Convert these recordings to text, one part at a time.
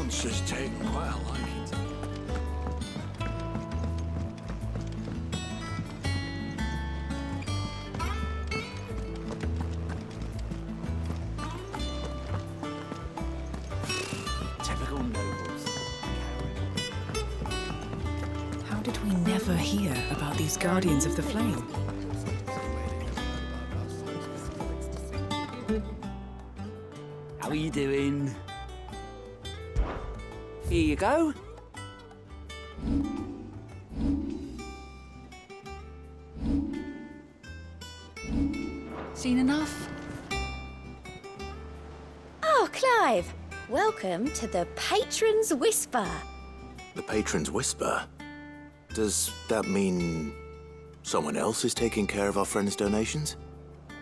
monster's taken quite a liking to me. Typical nobles. How did we never hear about these Guardians of the Flame? How are you doing? Here you go. Seen enough? Oh, Clive! Welcome to the Patron's Whisper. The Patron's Whisper? Does that mean someone else is taking care of our friend's donations?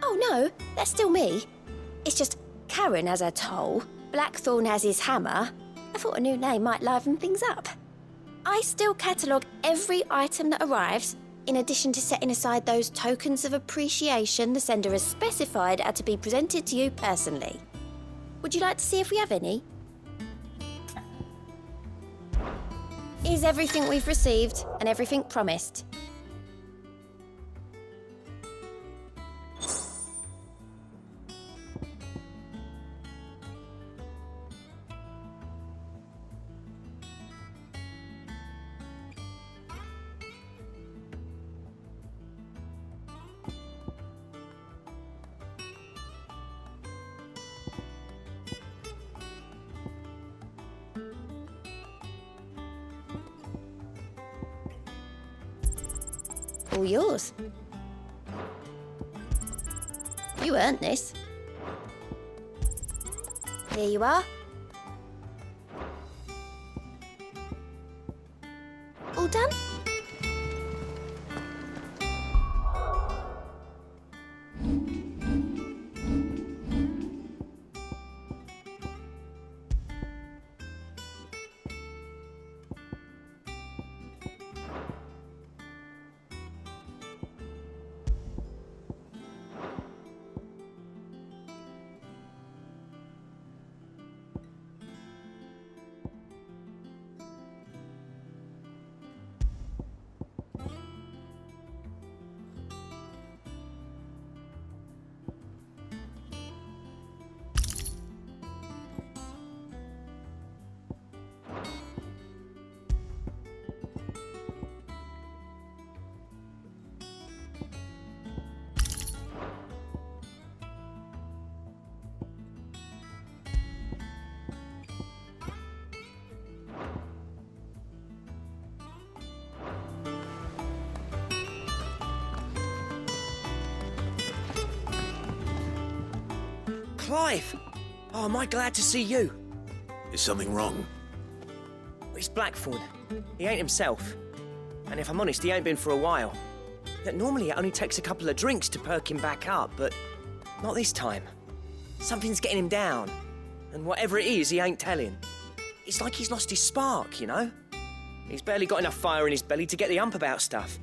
Oh no, that's still me. It's just Karen has her toll, Blackthorn has his hammer. I thought a new name might liven things up. I still catalogue every item that arrives, in addition to setting aside those tokens of appreciation the sender has specified are to be presented to you personally. Would you like to see if we have any? Here's everything we've received and everything promised. All yours. You earned this. Here you are. All done? Clive! Oh, am I glad to see you? Is something wrong? It's Blackthorn. He ain't himself. And if I'm honest, he ain't been for a while. That normally it only takes a couple of drinks to perk him back up, but not this time. Something's getting him down. And whatever it is, he ain't telling. It's like he's lost his spark, you know? He's barely got enough fire in his belly to get the ump about stuff.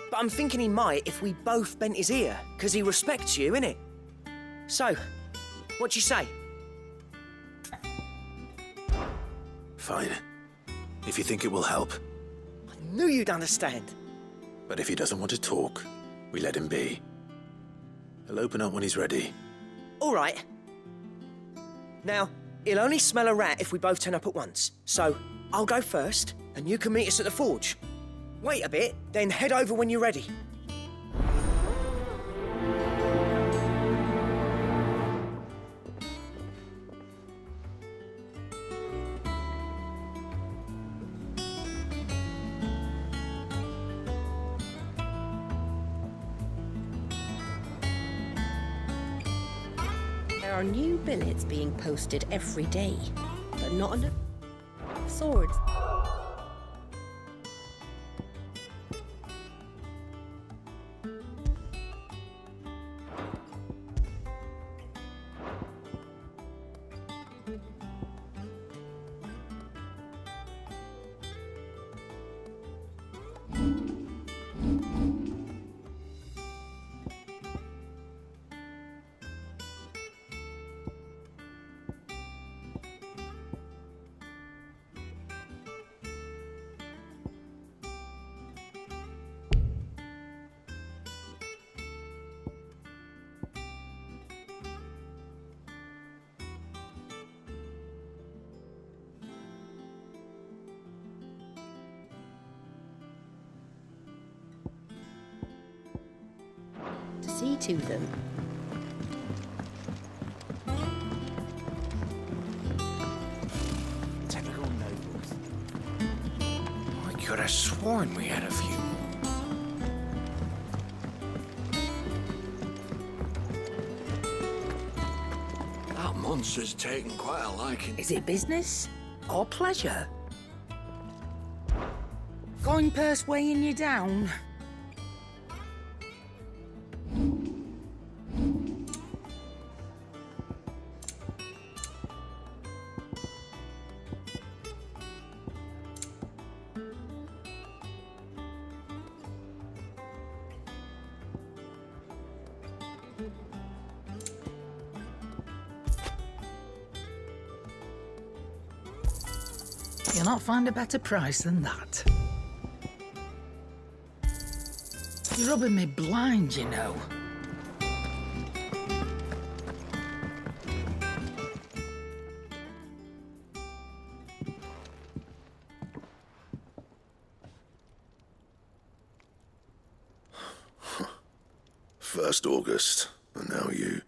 But I'm thinking he might if we both bent his ear, because he respects you, innit? So, what you say? Fine. If you think it will help. I knew you'd understand. But if he doesn't want to talk, we let him be. He'll open up when he's ready. All right. Now, he'll only smell a rat if we both turn up at once. So, I'll go first, and you can meet us at the forge. Wait a bit, then head over when you're ready. There are new billets being posted every day, but not enough swords. to them. Typical nobles. I could have sworn we had a few. That monster's taken quite a liking. Is it business or pleasure? Coin purse weighing you down? You'll not find a better price than that. You're rubbing me blind, you know. First August, and now you.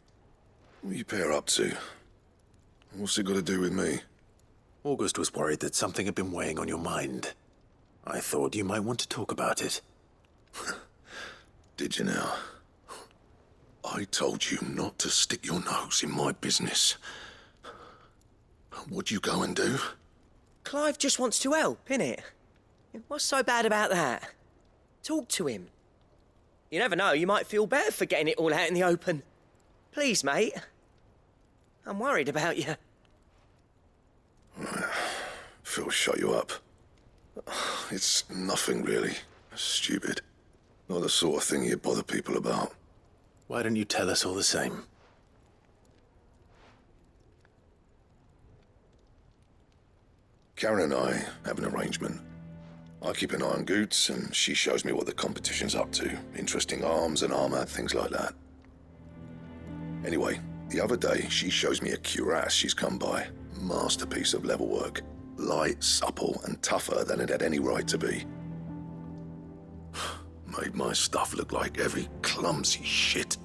What are you pair up to? What's it got to do with me? August was worried that something had been weighing on your mind. I thought you might want to talk about it. Did you now? I told you not to stick your nose in my business. What'd you go and do? Clive just wants to help, innit? What's so bad about that? Talk to him. You never know, you might feel better for getting it all out in the open. Please, mate. I'm worried about you. Phil shut you up. It's nothing really. Stupid. Not the sort of thing you bother people about. Why don't you tell us all the same? Karen and I have an arrangement. I keep an eye on Goots, and she shows me what the competition's up to. Interesting arms and armor, things like that. Anyway, the other day, she shows me a cuirass she's come by. Masterpiece of level work. Light, supple, and tougher than it had any right to be. Made my stuff look like every clumsy shit.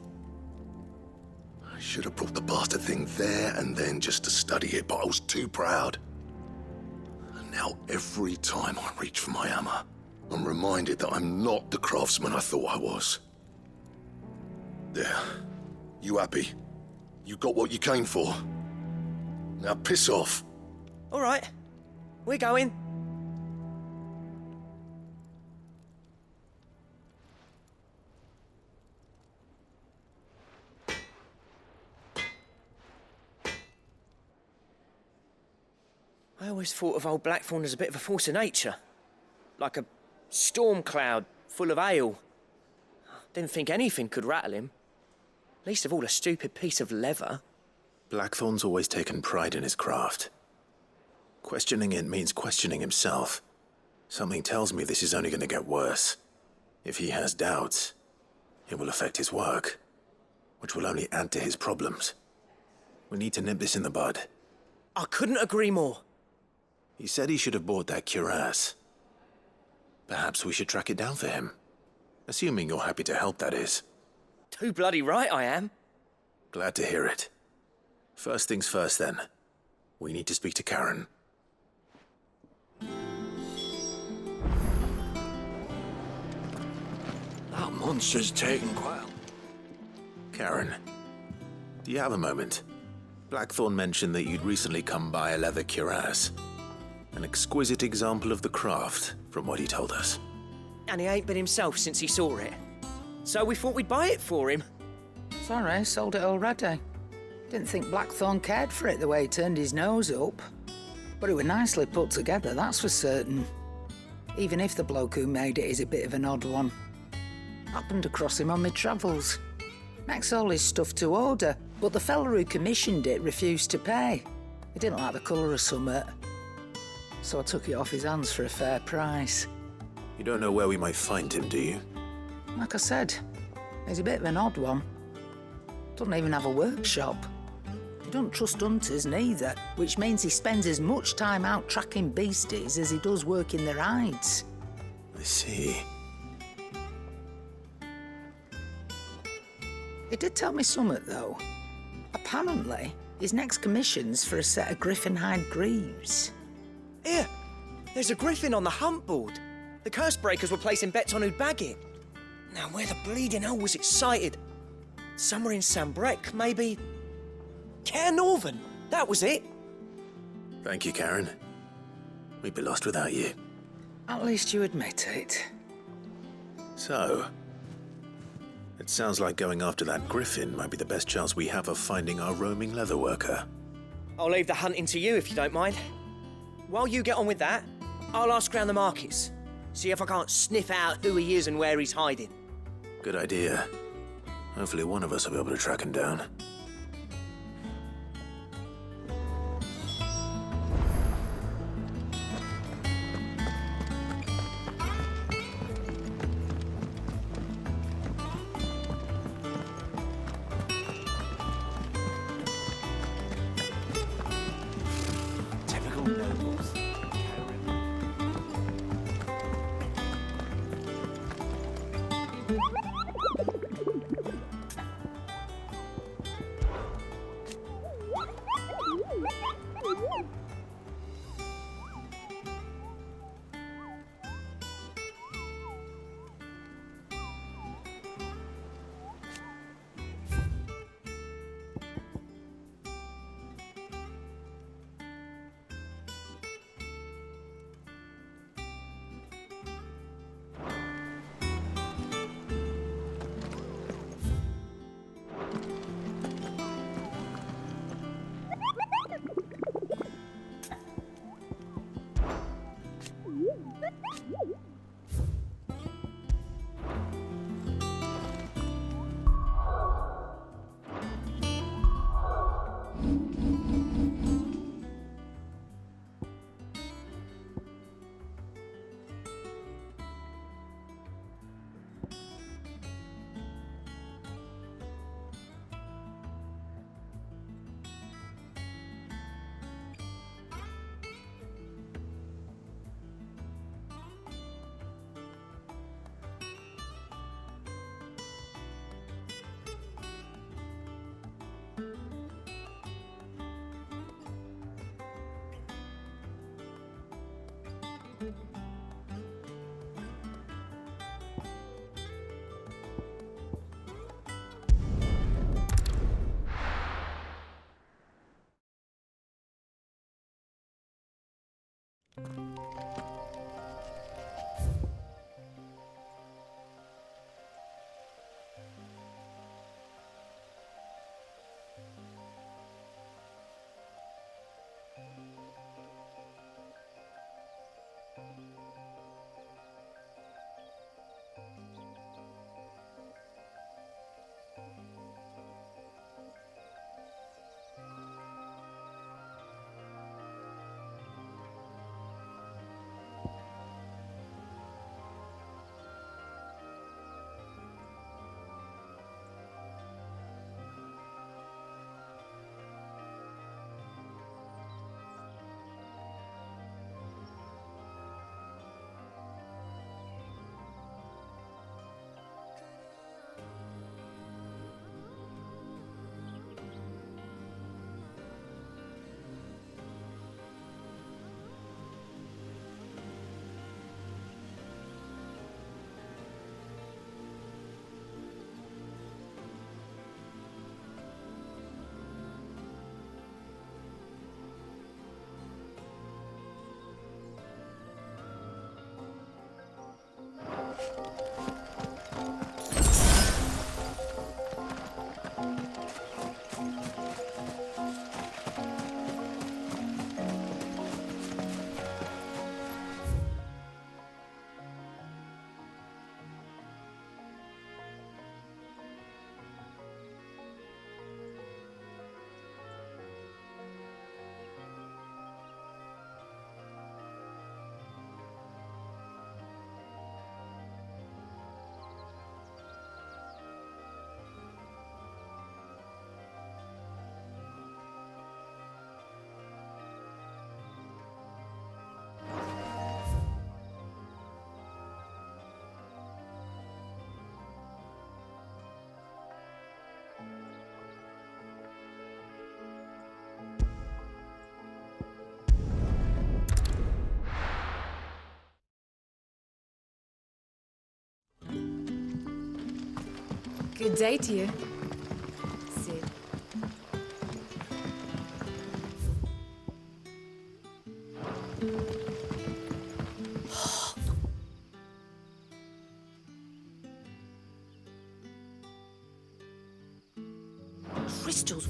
I should have brought the bastard thing there and then just to study it, but I was too proud. And now every time I reach for my hammer, I'm reminded that I'm not the craftsman I thought I was. There. You happy? You got what you came for? Now piss off. All right, we're going. I always thought of old Blackthorn as a bit of a force of nature. Like a storm cloud full of ale. Didn't think anything could rattle him. Least of all a stupid piece of leather. Blackthorn's always taken pride in his craft. Questioning it means questioning himself. Something tells me this is only going to get worse. If he has doubts, it will affect his work, which will only add to his problems. We need to nip this in the bud. I couldn't agree more. He said he should have bought that cuirass. Perhaps we should track it down for him. Assuming you're happy to help, that is. Too bloody right I am. Glad to hear it. First things first, then. We need to speak to Karen. That monster's taken quite a... Karen, do you have a moment? Blackthorn mentioned that you'd recently come by a leather cuirass. An exquisite example of the craft, from what he told us. And he ain't been himself since he saw it. So we thought we'd buy it for him. Sorry, sold it already. Didn't think Blackthorn cared for it the way he turned his nose up. But it was nicely put together, that's for certain. Even if the bloke who made it is a bit of an odd one. Happened across him on my travels. Makes all his stuff to order, but the fella who commissioned it refused to pay. He didn't like the colour of summit. So I took it off his hands for a fair price. You don't know where we might find him, do you? Like I said, he's a bit of an odd one. Doesn't even have a workshop. He don't trust hunters neither, which means he spends as much time out tracking beasties as he does working their hides. I see. He did tell me something, though. Apparently, his next commission's for a set of griffin hide greaves. Here, there's a griffin on the hunt board. The curse breakers were placing bets on who'd bag it. Now, where the bleeding hell was excited? Somewhere in Sambrec, maybe... Care Northern, that was it. Thank you, Karen. We'd be lost without you. At least you admit it. So, it sounds like going after that griffin might be the best chance we have of finding our roaming leatherworker. I'll leave the hunting to you if you don't mind. While you get on with that, I'll ask around the markets. See if I can't sniff out who he is and where he's hiding. Good idea. Hopefully one of us will be able to track him down. Typical nobles. Good day to you. Sid. Crystals.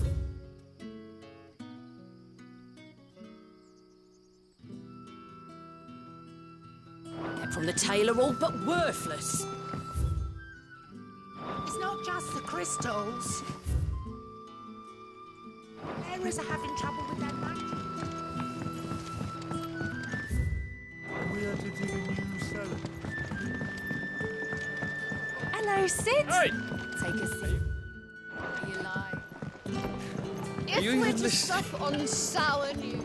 Kept from the tailor, all but worthless. It's not just the crystals. Bearers are having trouble with their magic. We are to do the new cellar. Hello, Sid. Hey! Take a seat. Are you alive? If you we're to sup on sour news.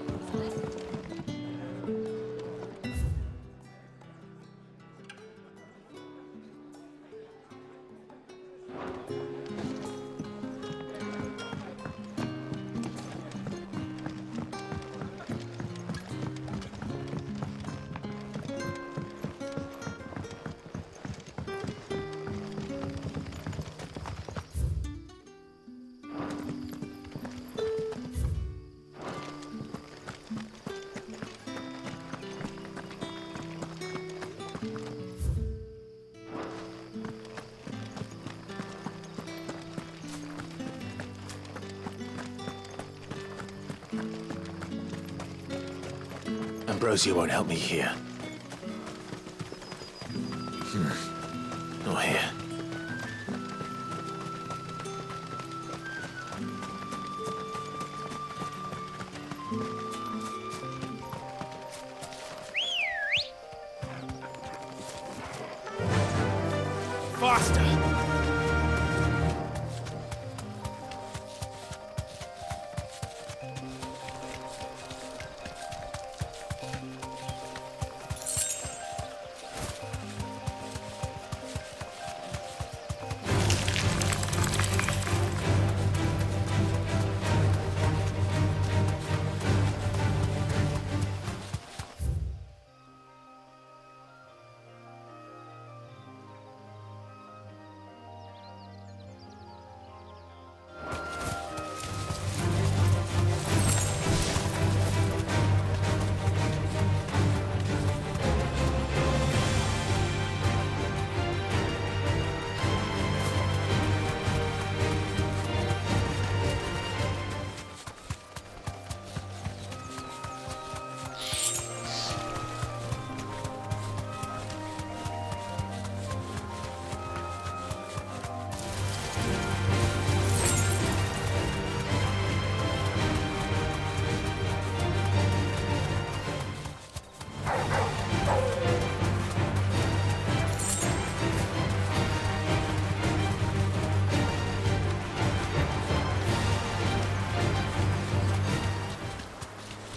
Ambrosia won't help me here. Nor here. Faster!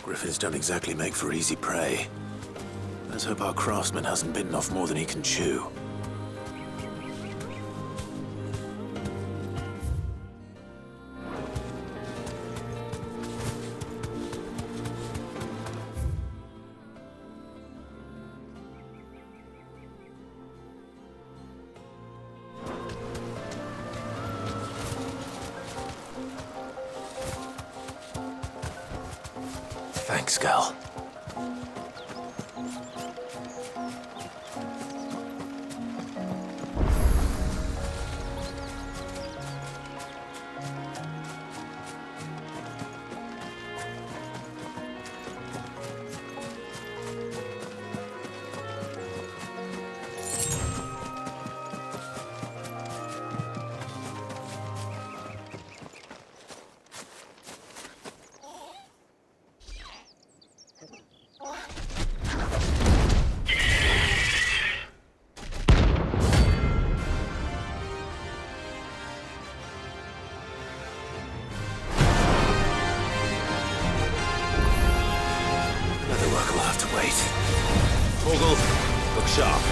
Griffins don't exactly make for easy prey. Let's hope our craftsman hasn't bitten off more than he can chew. Thanks, Gal. Look sharp.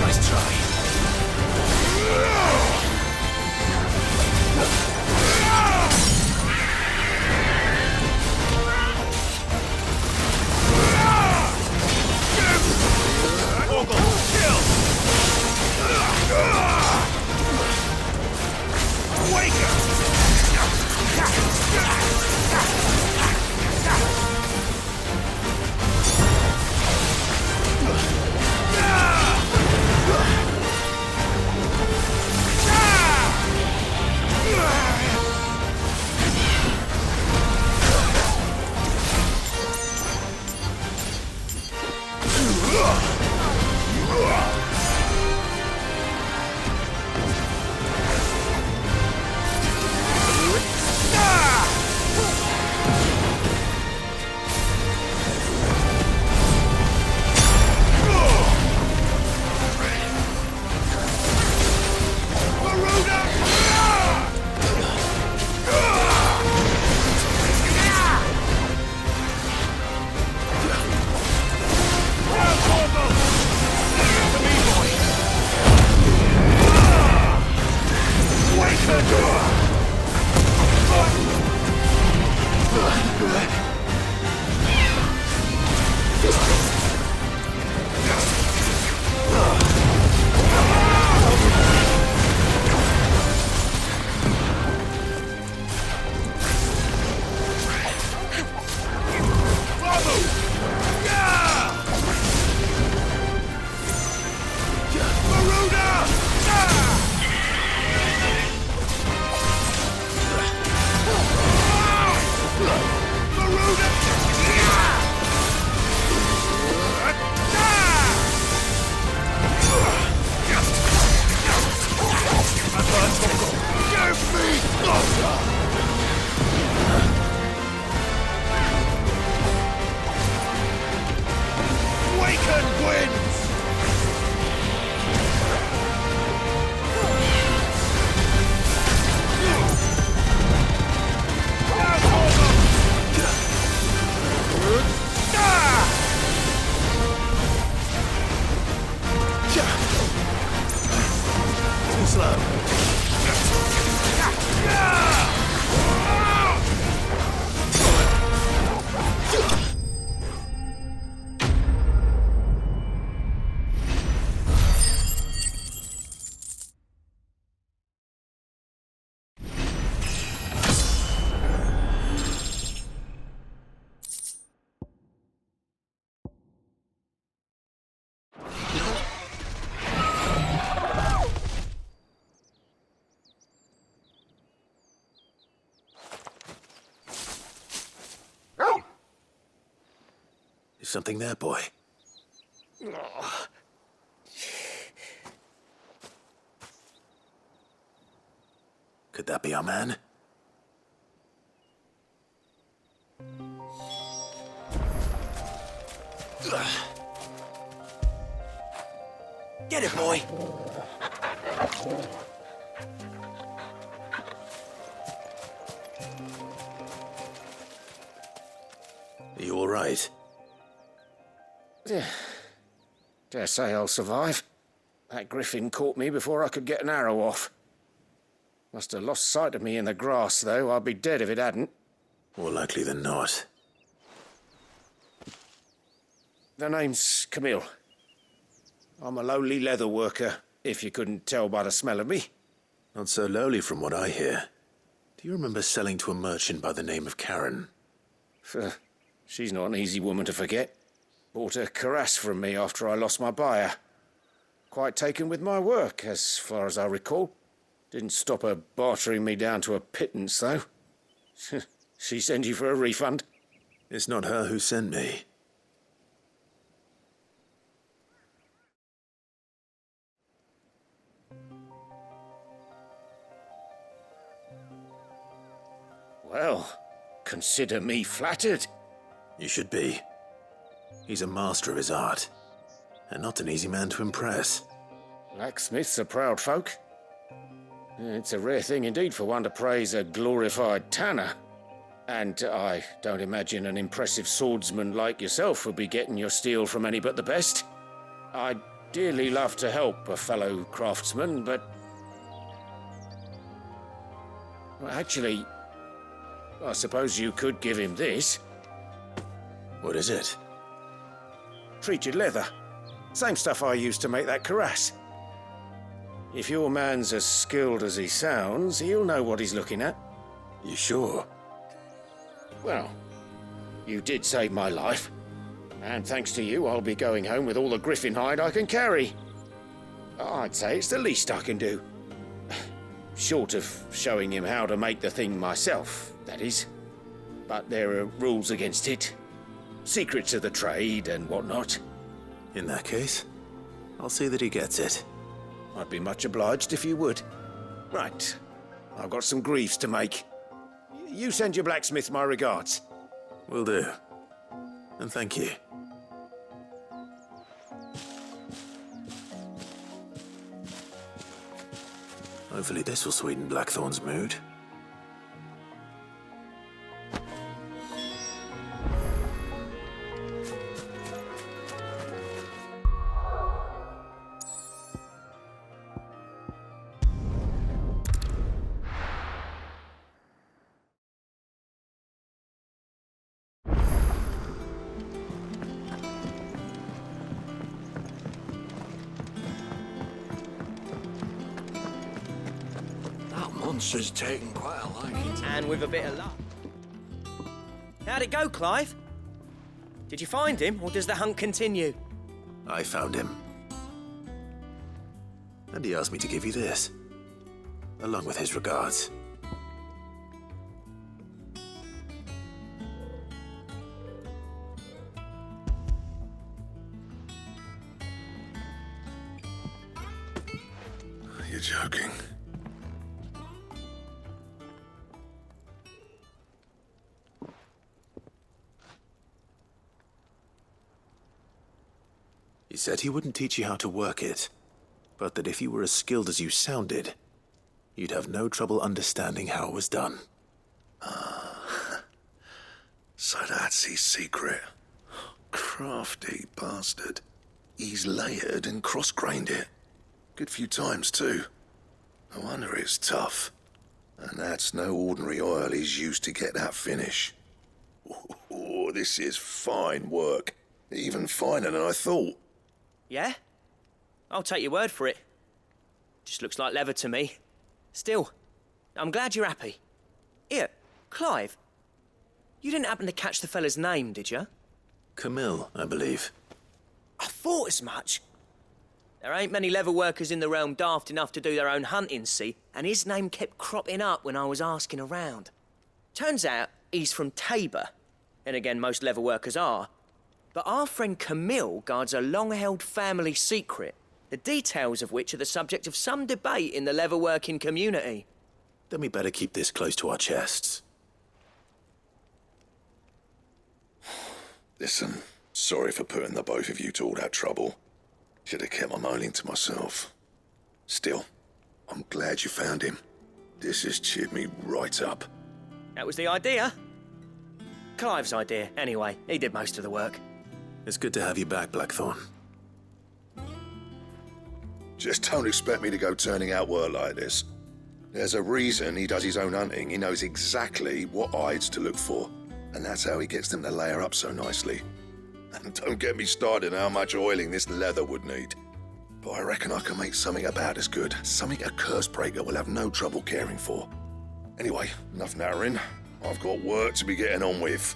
Nice try. Is something there, boy? Could that be our man? Get it, boy! Are you all right? Dare say I'll survive. That griffin caught me before I could get an arrow off. Must have lost sight of me in the grass, though. I'd be dead if it hadn't. More likely than not. The name's Camille. I'm a lowly leather worker, if you couldn't tell by the smell of me. Not so lowly from what I hear. Do you remember selling to a merchant by the name of Karen? She's not an easy woman to forget. Bought a cuirass from me after I lost my buyer. Quite taken with my work, as far as I recall. Didn't stop her bartering me down to a pittance, though. She sent you for a refund? It's not her who sent me. Well, consider me flattered. You should be. He's a master of his art, and not an easy man to impress. Blacksmiths are proud folk. It's a rare thing indeed for one to praise a glorified tanner. And I don't imagine an impressive swordsman like yourself would be getting your steel from any but the best. I'd dearly love to help a fellow craftsman, but... Well, actually, I suppose you could give him this. What is it? Treated leather. Same stuff I used to make that cuirass. If your man's as skilled as he sounds, he'll know what he's looking at. You sure? Well, you did save my life. And thanks to you, I'll be going home with all the griffin hide I can carry. I'd say it's the least I can do. Short of showing him how to make the thing myself, that is. But there are rules against it. Secrets of the trade and whatnot. In that case, I'll see that he gets it. I'd be much obliged if you would. Right. I've got some greaves to make. You send your blacksmith my regards. Will do. And thank you. Hopefully this will sweeten Blackthorn's mood. Monster's taken quite a liking to And with a bit of luck. How'd it go, Clive? Did you find him, or does the hunt continue? I found him. And he asked me to give you this, along with his regards. You're joking. He said he wouldn't teach you how to work it, but that if you were as skilled as you sounded, you'd have no trouble understanding how it was done. So that's his secret. Crafty bastard. He's layered and cross-grained it. Good few times, too. No wonder it's tough. And that's no ordinary oil he's used to get that finish. Oh, this is fine work. Even finer than I thought. Yeah? I'll take your word for it. Just looks like leather to me. Still, I'm glad you're happy. Here, Clive. You didn't happen to catch the fella's name, did you? Camille, I believe. I thought as much. There ain't many leather workers in the realm daft enough to do their own hunting, see? And his name kept cropping up when I was asking around. Turns out he's from Tabor. And again, most leather workers are. But our friend Camille guards a long-held family secret, the details of which are the subject of some debate in the leather-working community. Then we better keep this close to our chests. Listen, sorry for putting the both of you to all that trouble. Should have kept my moaning to myself. Still, I'm glad you found him. This has cheered me right up. That was the idea. Clive's idea, anyway. He did most of the work. It's good to have you back, Blackthorn. Just don't expect me to go turning out work like this. There's a reason he does his own hunting. He knows exactly what hides to look for. And that's how he gets them to layer up so nicely. And don't get me started on how much oiling this leather would need. But I reckon I can make something about as good. Something a curse breaker will have no trouble caring for. Anyway, enough narrowing. I've got work to be getting on with.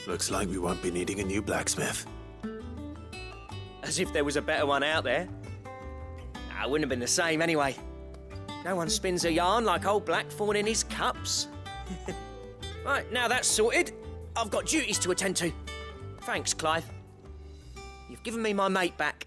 Looks like we won't be needing a new blacksmith. As if there was a better one out there. It wouldn't have been the same anyway. No one spins a yarn like old Blackthorn in his cups. Right, now that's sorted, I've got duties to attend to. Thanks, Clive. You've given me my mate back.